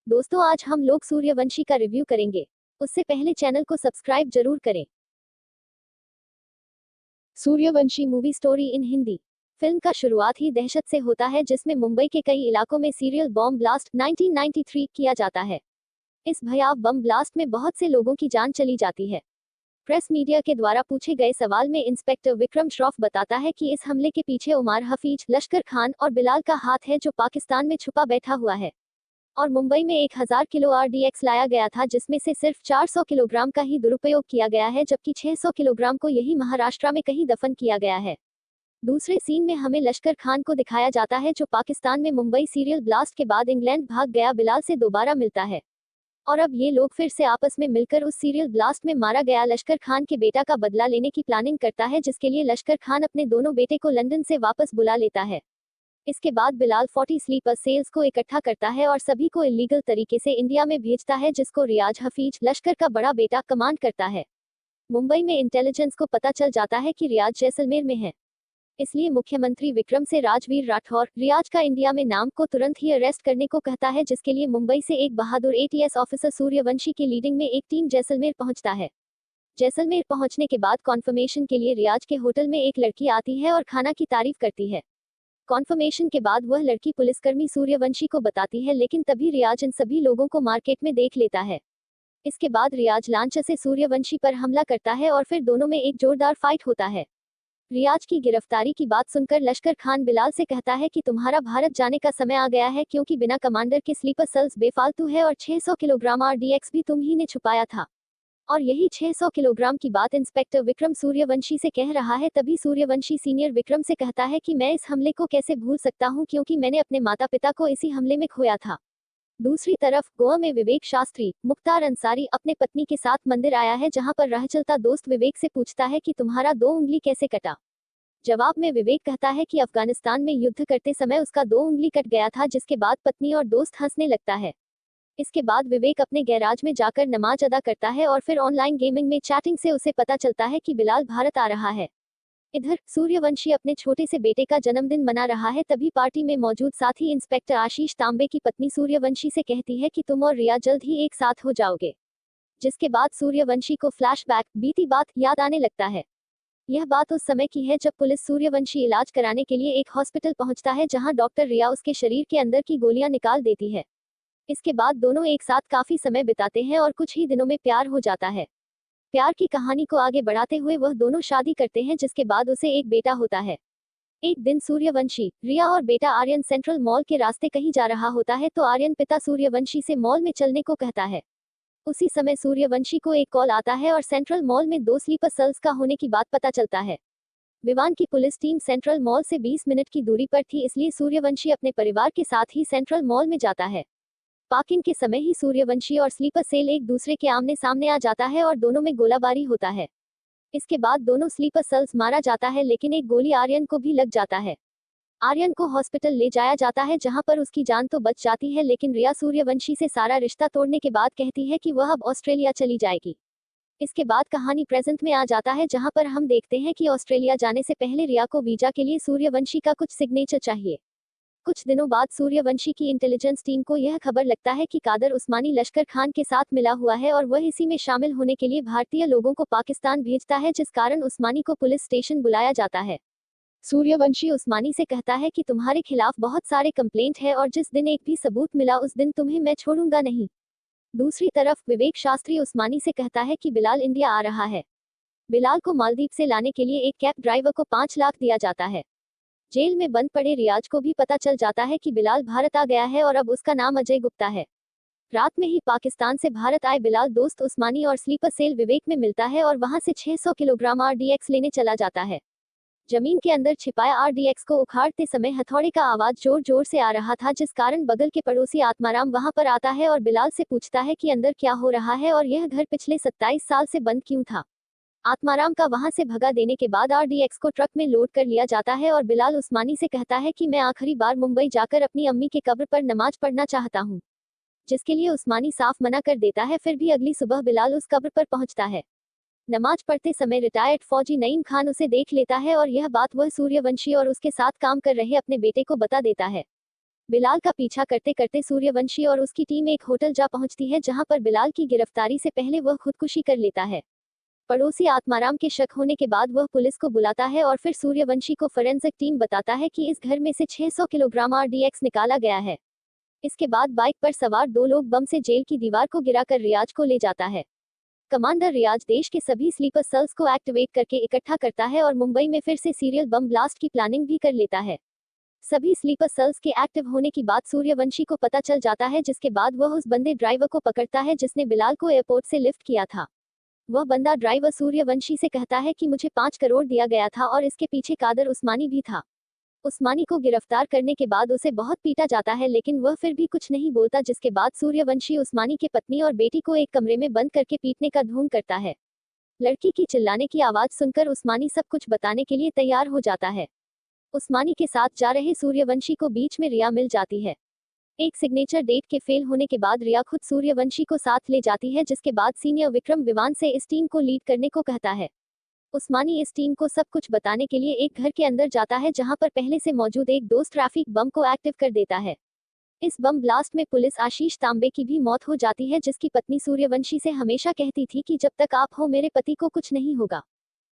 दोस्तों आज हम लोग सूर्यवंशी का रिव्यू करेंगे। उससे पहले चैनल को सब्सक्राइब जरूर करें। Suryavanshi movie story in Hindi. Film का शुरुआत ही दहशत से होता है जिसमें मुंबई के कई इलाकों में सीरियल बॉम्ब ब्लास्ट 1993 किया जाता है। इस भयावह बम ब्लास्ट में बहुत से लोगों की जान चली जाती है। प्रेस मीडिया के द्वारा पूछे गए सवाल में इंस्पेक्टर विक्रम श्रॉफ बताता है कि इस हमले के पीछे उमर हफीज, लश्कर खान और बिलाल का हाथ है जो पाकिस्तान में छुपा बैठा हुआ है और मुंबई में 1000 किलो आरडीएक्स लाया गया था जिसमें से सिर्फ 400 किलोग्राम का ही दुरुपयोग किया गया है जबकि 600 किलोग्राम को यही महाराष्ट्र में कहीं दफन किया गया है। दूसरे सीन में हमें लश्कर खान को दिखाया जाता है जो पाकिस्तान में मुंबई सीरियल ब्लास्ट के बाद इंग्लैंड भाग गया बिलाल से दोबारा मिलता है और अब ये लोग फिर से आपस में मिलकर उस सीरियल ब्लास्ट में मारा गया लश्कर खान के बेटा का बदला लेने की प्लानिंग करता है जिसके लिए लश्कर खान अपने दोनों बेटे को लंदन से वापस बुला लेता है। इसके बाद बिलाल 40 स्लीपर सेल्स को इकट्ठा करता है और सभी को इलीगल तरीके से इंडिया में भेजता है जिसको रियाज हफीज, लश्कर का बड़ा बेटा, कमांड करता है। मुंबई में इंटेलिजेंस को पता चल जाता है कि रियाज जैसलमेर में है, इसलिए मुख्यमंत्री विक्रम से राजवीर राठौर रियाज का इंडिया में नाम को तुरंत ही अरेस्ट करने को कहता है जिसके लिए मुंबई से एक बहादुर एटीएस ऑफिसर सूर्यवंशी की लीडिंग में एक टीम जैसलमेर पहुंचता है। जैसलमेर पहुंचने के बाद कॉन्फर्मेशन के लिए रियाज के होटल में एक लड़की आती है और खाना की तारीफ करती है। कॉन्फर्मेशन के बाद वह लड़की पुलिसकर्मी सूर्यवंशी को बताती है लेकिन तभी रियाज इन सभी लोगों को मार्केट में देख लेता है। इसके बाद रियाज लांच से सूर्यवंशी पर हमला करता है और फिर दोनों में एक जोरदार फाइट होता है। रियाज की गिरफ्तारी की बात सुनकर लश्कर खान बिलाल से कहता है कि तुम्हारा भारत जाने का समय आ गया है क्योंकि बिना कमांडर के स्लीपर सेल्स बेफालतू है और 600 किलोग्राम आरडीएक्स भी तुम ही ने छुपाया था। और यही 600 किलोग्राम की बात इंस्पेक्टर विक्रम सूर्यवंशी से कह रहा है तभी सूर्यवंशी सीनियर विक्रम से कहता है कि मैं इस हमले को कैसे भूल सकता हूं क्योंकि मैंने अपने माता पिता को इसी हमले में खोया था। दूसरी तरफ गोवा में विवेक शास्त्री, मुख्तार अंसारी अपने पत्नी के साथ मंदिर आया है जहां पर राह चलता दोस्त विवेक से पूछता है कि तुम्हारा 2 उंगली कैसे कटा। जवाब में विवेक कहता है कि अफगानिस्तान में युद्ध करते समय उसका 2 उंगली कट गया था जिसके बाद पत्नी और दोस्त हंसने लगता है। इसके बाद विवेक अपने गैराज में जाकर नमाज अदा करता है और फिर ऑनलाइन गेमिंग में चैटिंग से उसे पता चलता है कि बिलाल भारत आ रहा है। इधर सूर्यवंशी अपने छोटे से बेटे का जन्मदिन मना रहा है तभी पार्टी में मौजूद साथी इंस्पेक्टर आशीष तांबे की पत्नी सूर्यवंशी से कहती है कि तुम और रिया जल्द ही एक साथ हो जाओगे। जिसके बाद सूर्यवंशी को फ्लैशबैक, बीती बात याद आने लगता है। यह बात उस समय की है जब पुलिस सूर्यवंशी इलाज कराने के लिए एक हॉस्पिटल पहुंचता है जहां डॉक्टर रिया उसके शरीर के अंदर की गोलियां निकाल देती है। इसके बाद दोनों एक साथ काफी समय बिताते हैं और कुछ ही दिनों में प्यार हो जाता है। प्यार की कहानी को आगे बढ़ाते हुए वह दोनों शादी करते हैं जिसके बाद उसे एक बेटा होता है। एक दिन सूर्यवंशी, रिया और बेटा आर्यन सेंट्रल मॉल के रास्ते कहीं जा रहा होता है तो आर्यन पिता सूर्यवंशी से मॉल में चलने को कहता है। उसी समय सूर्यवंशी को एक कॉल आता है और सेंट्रल मॉल में 2 स्लीपर सेल्स का होने की बात पता चलता है। विवान की पुलिस टीम सेंट्रल मॉल से 20 मिनट की दूरी पर थी इसलिए सूर्यवंशी अपने परिवार के साथ ही सेंट्रल मॉल में जाता है। पार्किंग के समय ही सूर्यवंशी और स्लीपर सेल एक दूसरे के आमने सामने आ जाता है और दोनों में गोलाबारी होता है। इसके बाद दोनों स्लीपर सेल्स मारा जाता है लेकिन एक गोली आर्यन को भी लग जाता है। आर्यन को हॉस्पिटल ले जाया जाता है जहां पर उसकी जान तो बच जाती है लेकिन रिया सूर्यवंशी से सारा रिश्ता तोड़ने के बाद कहती है कि वह अब ऑस्ट्रेलिया चली जाएगी। इसके बाद कहानी प्रेजेंट में आ जाता है जहां पर हम देखते हैं कि ऑस्ट्रेलिया जाने से पहले रिया को वीजा के लिए सूर्यवंशी का कुछ सिग्नेचर चाहिए। कुछ दिनों बाद सूर्यवंशी की इंटेलिजेंस टीम को यह खबर लगता है कि कादर उस्मानी लश्कर खान के साथ मिला हुआ है और वह इसी में शामिल होने के लिए भारतीय लोगों को पाकिस्तान भेजता है जिस कारण उस्मानी को पुलिस स्टेशन बुलाया जाता है। सूर्यवंशी उस्मानी से कहता है कि तुम्हारे खिलाफ बहुत सारे कंप्लेंट है और जिस दिन एक भी सबूत मिला उस दिन तुम्हें मैं छोड़ूंगा नहीं। दूसरी तरफ विवेक शास्त्री उस्मानी से कहता है कि बिलाल इंडिया आ रहा है। बिलाल को मालदीव से लाने के लिए एक कैब ड्राइवर को 5 लाख दिया जाता है। जेल में बंद पड़े रियाज को भी पता चल जाता है कि बिलाल भारत आ गया है और अब उसका नाम अजय गुप्ता है। रात में ही पाकिस्तान से भारत आए बिलाल दोस्त उस्मानी और स्लीपर सेल विवेक में मिलता है और वहां से 600 किलोग्राम आरडीएक्स लेने चला जाता है। जमीन के अंदर छिपाया आरडीएक्स को उखाड़ते समय हथौड़े का आवाज जोर जोर से आ रहा था जिस कारण बगल के पड़ोसी आत्माराम वहां पर आता है और बिलाल से पूछता है कि अंदर क्या हो रहा है और यह घर पिछले 27 साल से बंद क्यों था। आत्माराम का वहां से भगा देने के बाद आरडीएक्स को ट्रक में लोड कर लिया जाता है और बिलाल उस्मानी से कहता है कि मैं आखिरी बार मुंबई जाकर अपनी अम्मी के कब्र पर नमाज पढ़ना चाहता हूं, जिसके लिए उस्मानी साफ मना कर देता है। फिर भी अगली सुबह बिलाल उस कब्र पर पहुंचता है। नमाज पढ़ते समय रिटायर्ड फौजी नईम खान उसे देख लेता है और यह बात वह सूर्यवंशी और उसके साथ काम कर रहे अपने बेटे को बता देता है। बिलाल का पीछा करते करते सूर्यवंशी और उसकी टीम एक होटल जा पहुंचती है जहां पर बिलाल की गिरफ्तारी से पहले वह खुदकुशी कर लेता है। पड़ोसी आत्माराम के शक होने के बाद वह पुलिस को बुलाता है और फिर सूर्यवंशी को फोरेंसिक टीम बताता है कि इस घर में से 600 किलोग्राम आरडीएक्स निकाला गया है। इसके बाद बाइक पर सवार दो लोग बम से जेल की दीवार को गिराकर रियाज को ले जाता है। कमांडर रियाज देश के सभी स्लीपर सेल्स को एक्टिवेट करके इकट्ठा करता है और मुंबई में फिर से सीरियल बम ब्लास्ट की प्लानिंग भी कर लेता है। सभी स्लीपर सेल्स के एक्टिव होने की बात सूर्यवंशी को पता चल जाता है, जिसके बाद वह उस बंदे ड्राइवर को पकड़ता है जिसने बिलाल को एयरपोर्ट से लिफ्ट किया था। वह बंदा ड्राइवर सूर्यवंशी से कहता है कि मुझे 5 करोड़ दिया गया था और इसके पीछे कादर उस्मानी भी था। उस्मानी को गिरफ्तार करने के बाद उसे बहुत पीटा जाता है, लेकिन वह फिर भी कुछ नहीं बोलता, जिसके बाद सूर्यवंशी उस्मानी के पत्नी और बेटी को एक कमरे में बंद करके पीटने का ढोंग करता है। लड़की की चिल्लाने की आवाज सुनकर उस्मानी सब कुछ बताने के लिए तैयार हो जाता है। उस्मानी के साथ जा रहे सूर्यवंशी को बीच में रिया मिल जाती है। एक सिग्नेचर डेट के फेल होने के बाद रिया खुद सूर्यवंशी को साथ ले जाती है, जिसके बाद सीनियर विक्रम विवान से इस टीम को लीड करने को कहता है। उस्मानी इस टीम को सब कुछ बताने के लिए एक घर के अंदर जाता है जहां पर पहले से मौजूद एक दोस्त ट्रैफिक बम को एक्टिव कर देता है। इस बम ब्लास्ट में पुलिस आशीष तांबे की भी मौत हो जाती है, जिसकी पत्नी सूर्यवंशी से हमेशा कहती थी कि जब तक आप हो मेरे पति को कुछ नहीं होगा।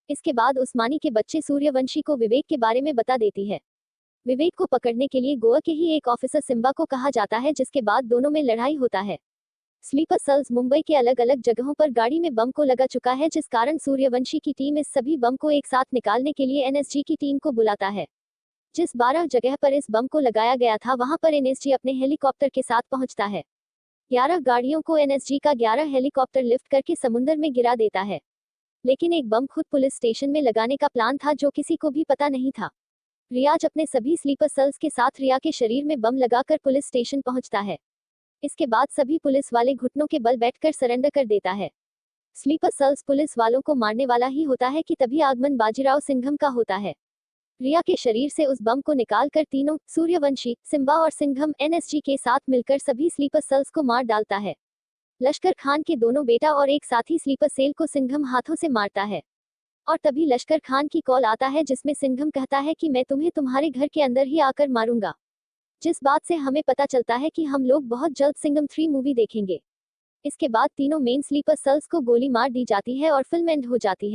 इसके बाद उस्मानी के बच्चे सूर्यवंशी को विवेक के बारे में बता देती है। विवेक को पकड़ने के लिए गोवा के ही एक ऑफिसर सिम्बा को कहा जाता है, जिसके बाद दोनों में लड़ाई होता है। स्लीपर सेल्स मुंबई के अलग अलग जगहों पर गाड़ी में बम को लगा चुका है, जिस कारण सूर्यवंशी की टीम इस सभी बम को एक साथ निकालने के लिए एनएसजी की टीम को बुलाता है। जिस 12 जगह पर इस बम को लगाया गया था वहां पर एनएसजी अपने हेलीकॉप्टर के साथ पहुंचता है। 11 गाड़ियों को एनएसजी का 11 हेलीकॉप्टर लिफ्ट करके समुद्र में गिरा देता है। लेकिन एक बम खुद पुलिस स्टेशन में लगाने का प्लान था जो किसी को भी पता नहीं था। रियाज अपने सभी स्लीपर सेल्स के साथ रिया के शरीर में बम लगाकर पुलिस स्टेशन पहुंचता है। इसके बाद सभी पुलिस वाले घुटनों के बल बैठकर सरेंडर कर देता है। स्लीपर सेल्स पुलिस वालों को मारने वाला ही होता है कि तभी आगमन बाजीराव सिंघम का होता है। रिया के शरीर से उस बम को निकालकर तीनों सूर्यवंशी, सिम्बा और सिंघम एनएसजी के साथ मिलकर सभी स्लीपर सेल्स को मार डालता है। लश्कर खान के दोनों बेटा और एक साथी स्लीपर सेल को सिंघम हाथों से मारता है और तभी लश्कर खान की कॉल आता है जिसमें सिंघम कहता है कि मैं तुम्हें तुम्हारे घर के अंदर ही आकर मारूंगा। जिस बात से हमें पता चलता है कि हम लोग बहुत जल्द सिंघम 3 मूवी देखेंगे। इसके बाद तीनों मेन स्लीपर सेल्स को गोली मार दी जाती है और फिल्म एंड हो जाती है।